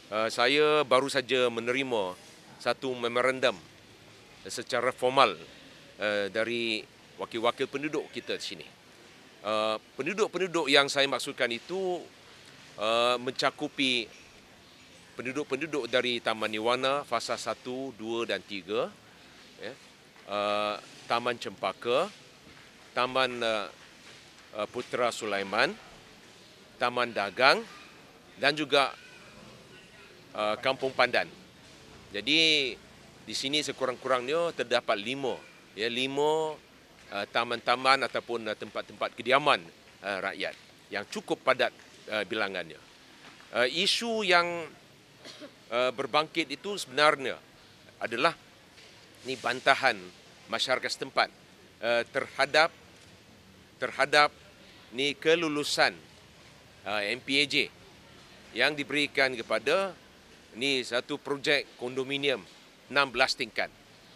Saya baru saja menerima satu memorandum secara formal dari wakil-wakil penduduk kita di sini. Penduduk-penduduk yang saya maksudkan itu mencakupi penduduk-penduduk dari Taman Newana fasa 1, 2 dan 3, ya, Taman Cempaka, Taman Putra Sulaiman, Taman Dagang dan juga Kampung Pandan. Jadi di sini sekurang-kurangnya terdapat 5 taman-taman ataupun tempat-tempat kediaman rakyat yang cukup padat bilangannya. Isu yang berbangkit itu sebenarnya adalah ni bantahan masyarakat setempat terhadap ni kelulusan MPAJ yang diberikan kepada ni satu projek kondominium 16 tingkat.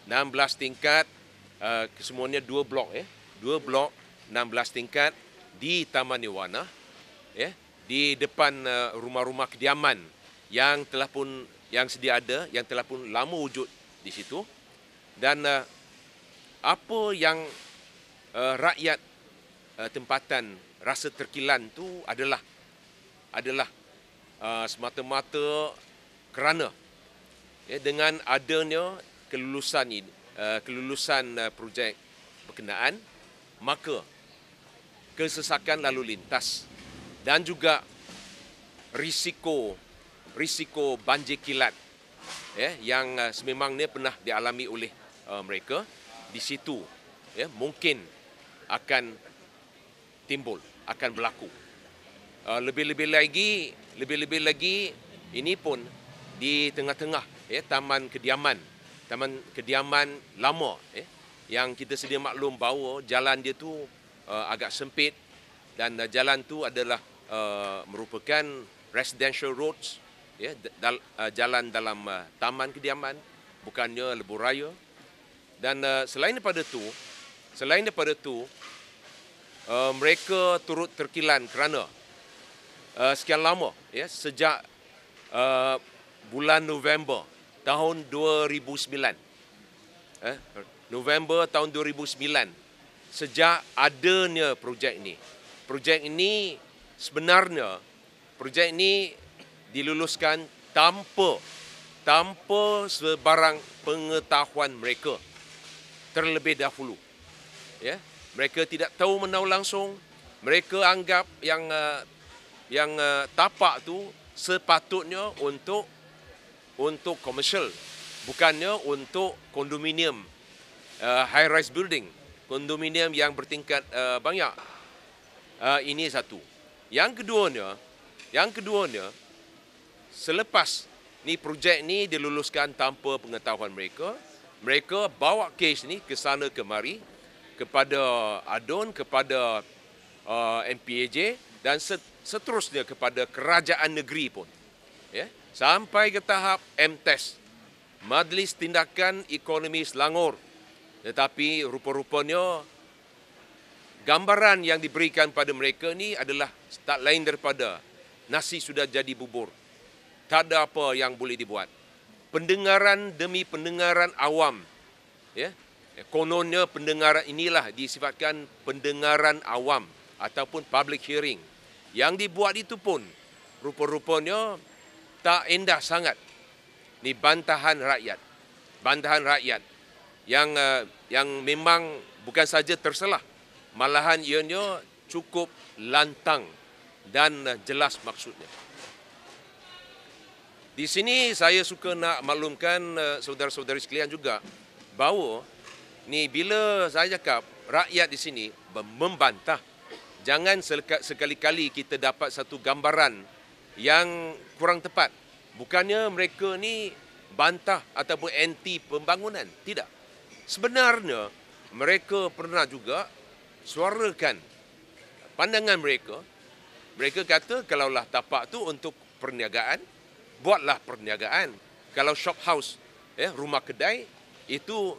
16 tingkat, kesemuanya 2 blok 2 blok 16 tingkat di Taman Newana, di depan rumah-rumah kediaman yang sedia ada, yang telah pun lama wujud di situ. Dan apa yang rakyat tempatan rasa terkilan tu adalah semata-mata kerana dengan adanya kelulusan projek berkenaan, maka kesesakan lalu lintas dan juga risiko banjir kilat yang sememangnya pernah dialami oleh mereka di situ, mungkin akan timbul, akan berlaku. Lebih-lebih lagi ini pun di tengah-tengah taman kediaman lama, yang kita sedia maklum bahawa jalan dia tu agak sempit dan jalan tu adalah merupakan residential roads, jalan dalam taman kediaman, bukannya lebuh raya. Dan selain daripada tu mereka turut terkilan kerana sekian lama, sejak bulan November tahun 2009, November tahun 2009, sejak adanya projek ini sebenarnya diluluskan tanpa sebarang pengetahuan mereka terlebih dahulu. Mereka tidak tahu menau langsung. Mereka anggap yang tapak tu sepatutnya untuk komersial, bukannya untuk kondominium, high rise building, kondominium yang bertingkat banyak. Ini satu. Yang keduanya, selepas ni projek ni diluluskan tanpa pengetahuan mereka bawa kes ni ke sana kemari kepada ADUN, kepada MPAJ dan seterusnya kepada kerajaan negeri pun, sampai ke tahap MTES, Majlis Tindakan Ekonomi Selangor. Tetapi rupa-rupanya gambaran yang diberikan pada mereka ni adalah tak lain daripada nasi sudah jadi bubur. Tak ada apa yang boleh dibuat. Pendengaran demi pendengaran awam. Kononnya pendengaran inilah disifatkan pendengaran awam ataupun public hearing. Yang dibuat itu pun rupa-rupanya tak endah sangat. Ini bantahan rakyat yang memang bukan saja terselah, malahan ianya cukup lantang dan jelas maksudnya. Di sini saya suka nak maklumkan saudara-saudari sekalian juga bahawa ni bila saya cakap rakyat di sini membantah, jangan sekali-kali kita dapat satu gambaran yang kurang tepat. Bukannya mereka ni bantah ataupun anti pembangunan, tidak. Sebenarnya mereka pernah juga suarakan pandangan mereka. Mereka kata kalaulah tapak tu untuk perniagaan, buatlah perniagaan. Kalau shop house, rumah kedai, itu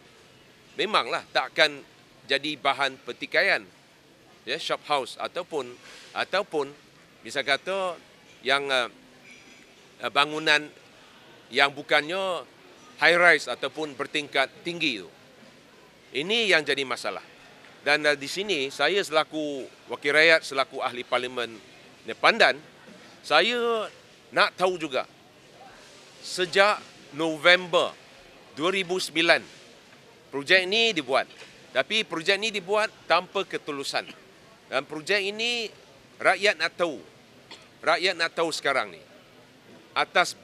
memanglah takkan jadi bahan pertikaian. Shop house ataupun bisa kata yang bangunan yang bukannya high rise ataupun bertingkat tinggi itu. Ini yang jadi masalah. Dan di sini saya selaku wakil rakyat, selaku ahli parlimen Pandan, saya nak tahu juga sejak November 2009 projek ini dibuat. Tapi projek ini dibuat tanpa ketulusan. Dan projek ini rakyat nak tahu. Rakyat nak tahu sekarang ni. Atas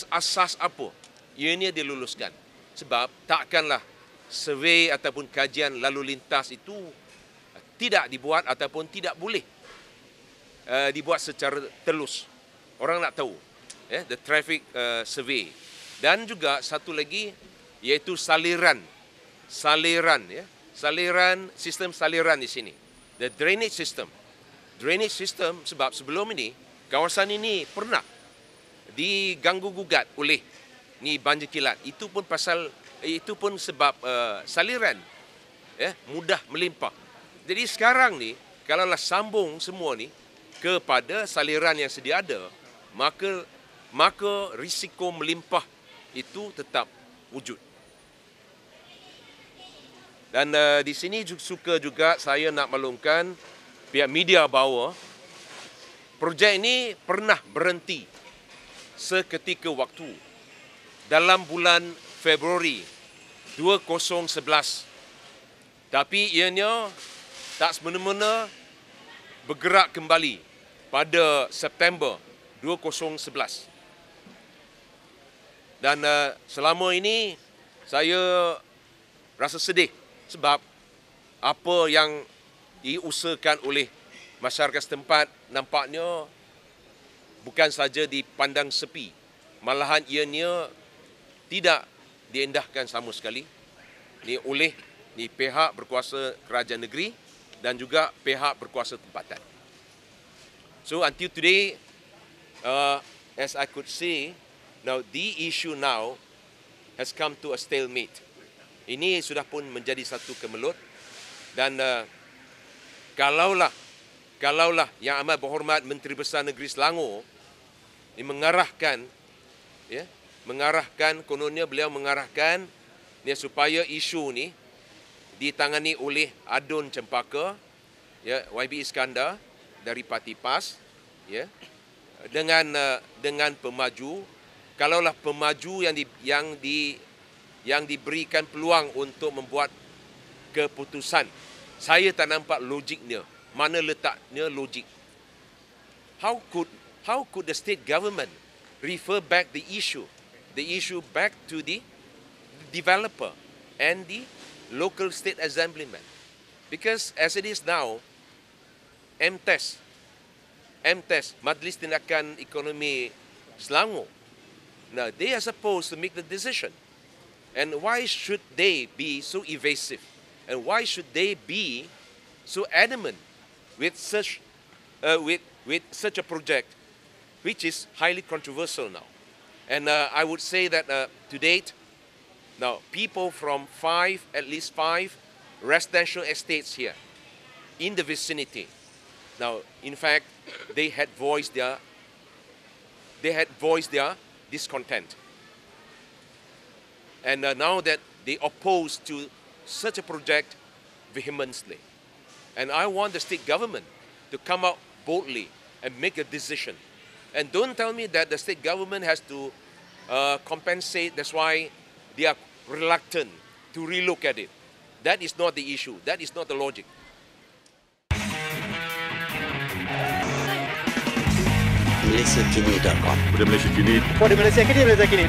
asas apa ianya diluluskan. Sebab takkanlah survey ataupun kajian lalu lintas itu tidak dibuat ataupun tidak boleh dibuat secara telus. Orang nak tahu the traffic survey. Dan juga satu lagi iaitu saliran sistem saliran di sini, the drainage system. Sebab sebelum ini kawasan ini pernah diganggu gugat oleh ni banjir kilat. Itu pun sebab saliran mudah melimpah. Jadi sekarang ni kalaulah sambung semua ni kepada saliran yang sedia ada, maka risiko melimpah itu tetap wujud. Dan di sini suka juga saya nak maklumkan pihak media bahawa projek ini pernah berhenti seketika waktu dalam bulan Februari 2011. Tapi ianya tak semena-mena bergerak kembali pada September 2011. Dan selama ini saya rasa sedih sebab apa yang diusahakan oleh masyarakat setempat nampaknya bukan saja dipandang sepi, malahan ianya tidak diendahkan sama sekali oleh pihak berkuasa kerajaan negeri dan juga pihak berkuasa tempatan. So until today, as I could see, now the issue now has come to a stalemate. Ini sudah pun menjadi satu kemelut dan kalaulah Yang Amat Berhormat Menteri Besar Negeri Selangor kononnya beliau mengarahkan supaya isu ni ditangani oleh Adun Cempaka, YB Iskandar dari Parti PAS, dengan pemaju. Kalaulah pemaju yang diberikan peluang untuk membuat keputusan, saya tak nampak logiknya. Mana letaknya logik? How could the state government refer back the issue back to the developer and the local state assemblyman? Because as it is now, MTES, Majlis Tindakan Ekonomi Selangor, now they are supposed to make the decision. And why should they be so evasive? And why should they be so adamant with such a project, which is highly controversial now? And I would say that to date, now people from at least five residential estates here in the vicinity, now in fact they had voiced their discontent. And now that they oppose to such a project vehemently. And I want the state government to come out boldly and make a decision. And don't tell me that the state government has to compensate. That's why they are reluctant to relook at it. That is not the issue. That is not the logic. MalaysiaKini.com. Malaysia Kini. For the Malaysia Kini.